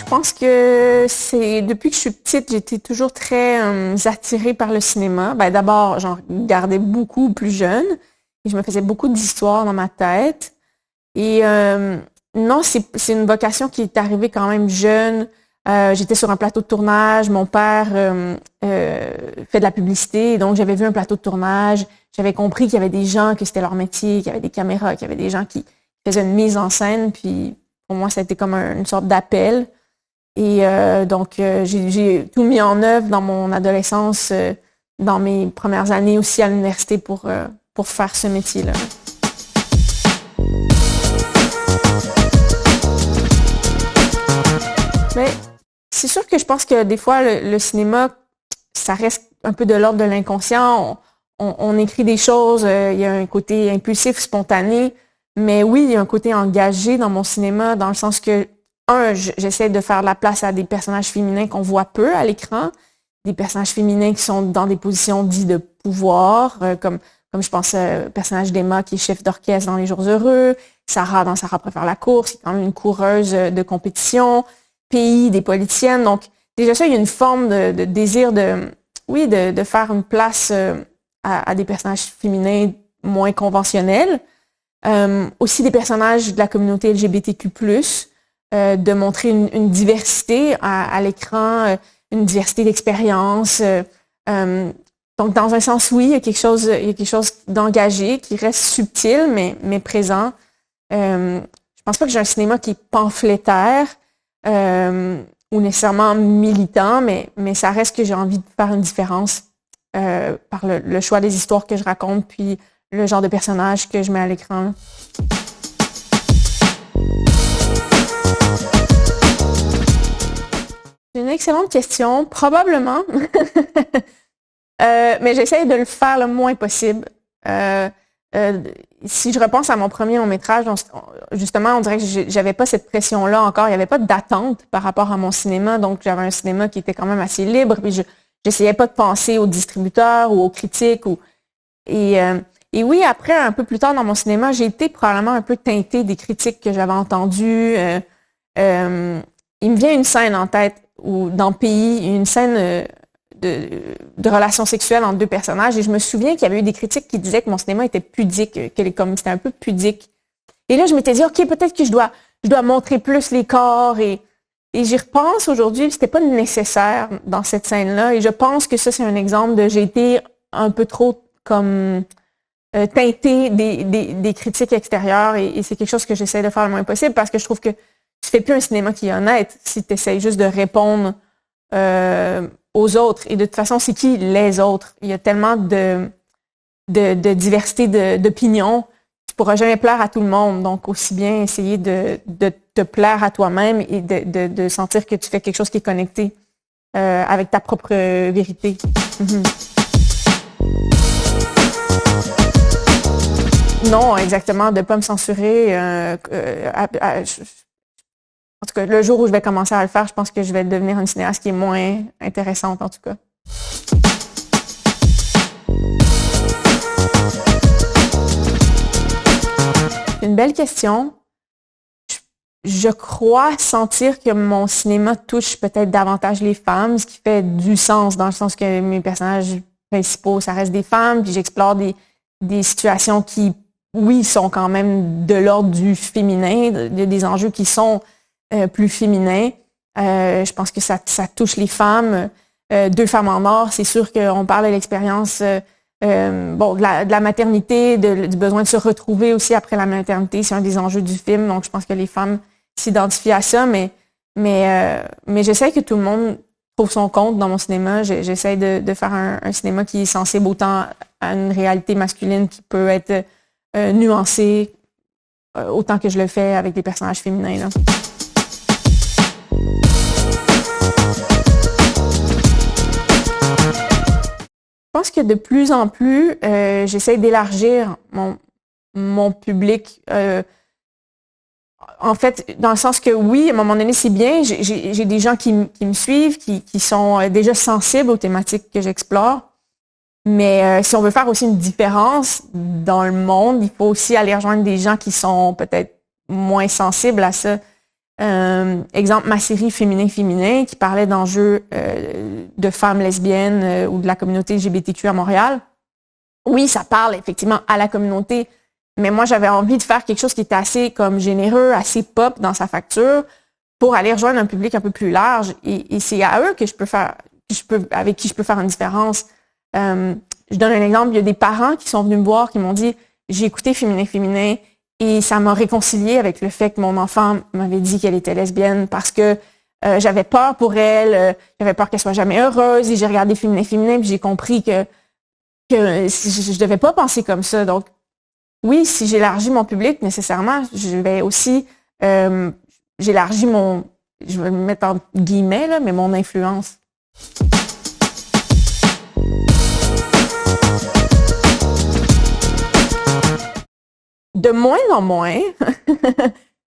pense que c'est depuis que je suis petite, j'étais toujours très attirée par le cinéma. Ben d'abord, j'en regardais beaucoup plus jeune et je me faisais beaucoup d'histoires dans ma tête. Et non, c'est une vocation qui est arrivée quand même jeune. J'étais sur un plateau de tournage. Mon père fait de la publicité, donc j'avais vu un plateau de tournage. J'avais compris qu'il y avait des gens, que c'était leur métier, qu'il y avait des caméras, qu'il y avait des gens qui faisaient une mise en scène. Puis pour moi, ça a été comme une sorte d'appel. Et donc, j'ai tout mis en œuvre dans mon adolescence, dans mes premières années aussi à l'université pour faire ce métier-là. Mais c'est sûr que je pense que des fois, le cinéma, ça reste un peu de l'ordre de l'inconscient. On écrit des choses, il y a un côté impulsif, spontané. Mais oui, il y a un côté engagé dans mon cinéma, dans le sens que, j'essaie de faire de la place à des personnages féminins qu'on voit peu à l'écran, des personnages féminins qui sont dans des positions dites de pouvoir, comme je pense au personnage d'Emma qui est chef d'orchestre dans Les Jours Heureux, Sarah dans Sarah préfère la course, qui est quand même une coureuse de compétition, Pays, des politiciennes. Donc, déjà ça, il y a une forme de désir de faire une place à des personnages féminins moins conventionnels. Aussi des personnages de la communauté LGBTQ+, de montrer une diversité à l'écran, une diversité d'expériences. Donc, dans un sens, oui, il y a quelque chose d'engagé qui reste subtil, mais présent. Je pense pas que j'ai un cinéma qui est pamphlétaire ou nécessairement militant, mais ça reste que j'ai envie de faire une différence par le choix des histoires que je raconte, puis le genre de personnage que je mets à l'écran. C'est une excellente question, probablement. Mais j'essaye de le faire le moins possible. Si je repense à mon premier long-métrage, justement, on dirait que j'avais pas cette pression-là encore. Il y avait pas d'attente par rapport à mon cinéma, donc j'avais un cinéma qui était quand même assez libre. Puis j'essayais pas de penser aux distributeurs ou aux critiques. Et oui, après, un peu plus tard dans mon cinéma, j'ai été probablement un peu teintée des critiques que j'avais entendues. Il me vient une scène en tête où dans Pays, une scène de relations sexuelles entre deux personnages, et je me souviens qu'il y avait eu des critiques qui disaient que mon cinéma était pudique, que les comédies c'était un peu pudique. Et là, je m'étais dit, OK, peut-être que je dois montrer plus les corps, et j'y repense aujourd'hui, c'était pas nécessaire dans cette scène-là, et je pense que ça, c'est un exemple de j'ai été un peu trop comme teintée des critiques extérieures, et c'est quelque chose que j'essaie de faire le moins possible, parce que je trouve que tu fais plus un cinéma qui est honnête si tu essaies juste de répondre aux autres. Et de toute façon, c'est qui les autres? Il y a tellement de diversité d'opinions. Tu pourras jamais plaire à tout le monde. Donc, aussi bien essayer de te plaire à toi-même et de sentir que tu fais quelque chose qui est connecté avec ta propre vérité. Non, exactement, de pas me censurer. En tout cas, le jour où je vais commencer à le faire, je pense que je vais devenir une cinéaste qui est moins intéressante, en tout cas. C'est une belle question. Je crois sentir que mon cinéma touche peut-être davantage les femmes, ce qui fait du sens, dans le sens que mes personnages principaux, ça reste des femmes, puis j'explore des situations qui, oui, sont quand même de l'ordre du féminin, des enjeux qui sont plus féminin. Je pense que ça touche les femmes. Deux femmes en or, c'est sûr qu'on parle de l'expérience de la maternité, du besoin de se retrouver aussi après la maternité. C'est un des enjeux du film. Donc, je pense que les femmes s'identifient à ça. Mais j'essaie que tout le monde trouve son compte dans mon cinéma. J'essaie de faire un cinéma qui est sensible autant à une réalité masculine qui peut être nuancée autant que je le fais avec des personnages féminins, là. Je pense que de plus en plus, j'essaie d'élargir mon public. En fait, dans le sens que oui, à un moment donné, c'est bien. J'ai des gens qui me suivent, qui sont déjà sensibles aux thématiques que j'explore. Mais si on veut faire aussi une différence dans le monde, il faut aussi aller rejoindre des gens qui sont peut-être moins sensibles à ça. Exemple, ma série Féminin, qui parlait d'enjeux de femmes lesbiennes ou de la communauté LGBTQ à Montréal. Oui, ça parle effectivement à la communauté, mais moi, j'avais envie de faire quelque chose qui était assez comme généreux, assez pop dans sa facture pour aller rejoindre un public un peu plus large. Et c'est à eux que avec qui je peux faire une différence. Je donne un exemple, il y a des parents qui sont venus me voir, qui m'ont dit « J'ai écouté Féminin » et ça m'a réconcilié avec le fait que mon enfant m'avait dit qu'elle était lesbienne parce que j'avais peur pour elle, j'avais peur qu'elle soit jamais heureuse et j'ai regardé Féminin puis j'ai compris que je devais pas penser comme ça. Donc, oui, si j'élargis mon public, nécessairement, je vais aussi j'élargis je vais le mettre en guillemets, là, mais mon influence. De moins en moins,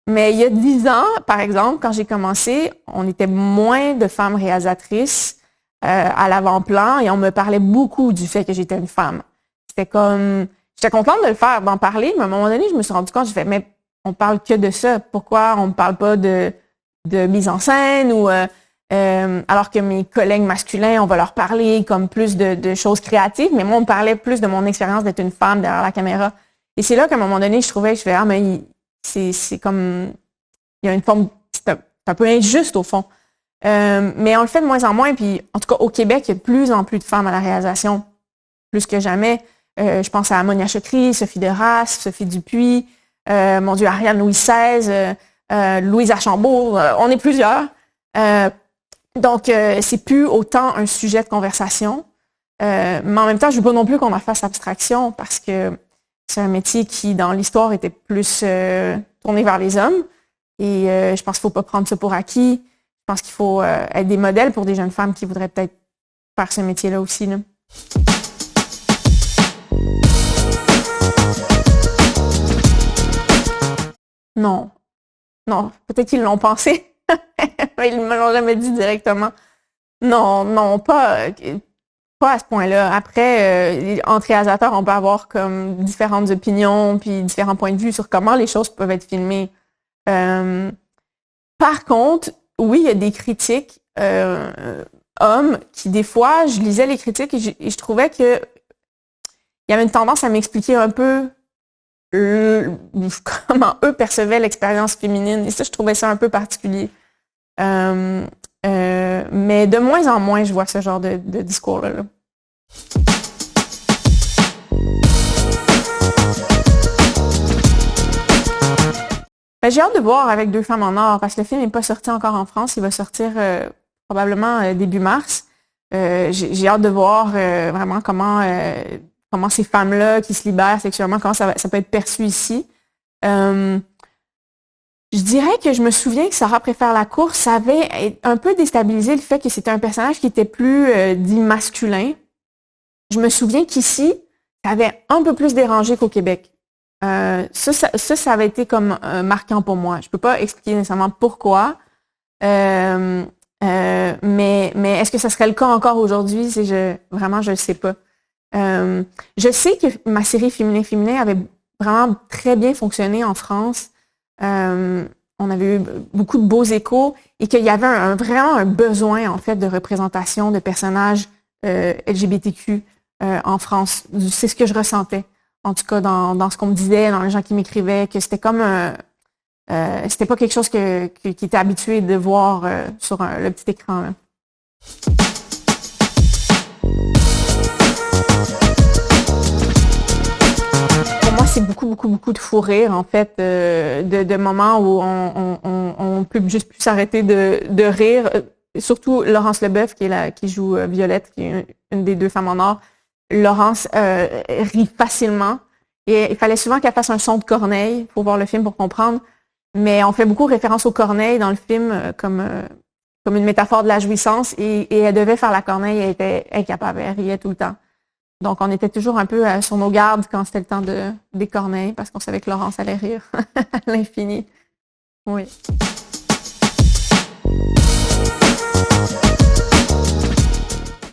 mais il y a 10 ans, par exemple, quand j'ai commencé, on était moins de femmes réalisatrices à l'avant-plan et on me parlait beaucoup du fait que j'étais une femme. J'étais contente de le faire, d'en parler, mais à un moment donné, je me suis rendu compte, je fais, mais on parle que de ça. Pourquoi on ne parle pas de mise en scène ou alors que mes collègues masculins, on va leur parler comme plus de choses créatives, mais moi, on me parlait plus de mon expérience d'être une femme derrière la caméra. Et c'est là qu'à un moment donné, je fais, ah, mais c'est comme, il y a une forme, c'est un peu injuste au fond. Mais on le fait de moins en moins, puis en tout cas, au Québec, il y a de plus en plus de femmes à la réalisation, plus que jamais. Je pense à Monia Chokri, Sophie Deras, Sophie Dupuis, mon Dieu, Ariane Louis XVI, Louise Archambault, on est plusieurs. Donc, c'est plus autant un sujet de conversation. Mais en même temps, je veux pas non plus qu'on en fasse abstraction parce que c'est un métier qui, dans l'histoire, était plus tourné vers les hommes. Et je pense qu'il faut pas prendre ça pour acquis. Je pense qu'il faut être des modèles pour des jeunes femmes qui voudraient peut-être faire ce métier-là aussi, là. Non. Non. Peut-être qu'ils l'ont pensé. Mais ils me l'ont jamais dit directement. Non, pas à ce point-là. Après, entre réalisateurs, on peut avoir comme différentes opinions puis différents points de vue sur comment les choses peuvent être filmées. Par contre, oui, il y a des critiques hommes qui, des fois, je lisais les critiques et je trouvais que il y avait une tendance à m'expliquer un peu comment eux percevaient l'expérience féminine. Et ça, je trouvais ça un peu particulier. Mais de moins en moins, je vois ce genre de discours-là. Là. Ben, j'ai hâte de voir avec Deux femmes en or, parce que le film n'est pas sorti encore en France. Il va sortir probablement début mars. J'ai hâte de voir vraiment comment ces femmes-là qui se libèrent sexuellement, comment ça peut être perçu ici. Je dirais que je me souviens que Sarah préfère la course, ça avait un peu déstabilisé le fait que c'était un personnage qui était plus dit masculin. Je me souviens qu'ici, ça avait un peu plus dérangé qu'au Québec. Ça avait été comme marquant pour moi. Je peux pas expliquer nécessairement pourquoi, mais est-ce que ça serait le cas encore aujourd'hui? Vraiment, je le sais pas. Je sais que ma série Féminin avait vraiment très bien fonctionné en France. On avait eu beaucoup de beaux échos et qu'il y avait vraiment un besoin en fait de représentation de personnages LGBTQ en France. C'est ce que je ressentais, en tout cas dans ce qu'on me disait, dans les gens qui m'écrivaient, que c'était comme c'était pas quelque chose qui était habitué de voir sur le petit écran. Là. C'est beaucoup de fou rire, en fait, de moments où on peut juste plus s'arrêter de rire. Surtout Laurence Leboeuf, qui joue Violette, qui est une des deux femmes en or. Laurence rit facilement. Et il fallait souvent qu'elle fasse un son de corneille pour voir le film, pour comprendre. Mais on fait beaucoup référence aux corneilles dans le film comme une métaphore de la jouissance. Et elle devait faire la corneille, elle était incapable, elle riait tout le temps. Donc, on était toujours un peu sur nos gardes quand c'était le temps des corneilles, parce qu'on savait que Laurence allait rire à l'infini. Oui.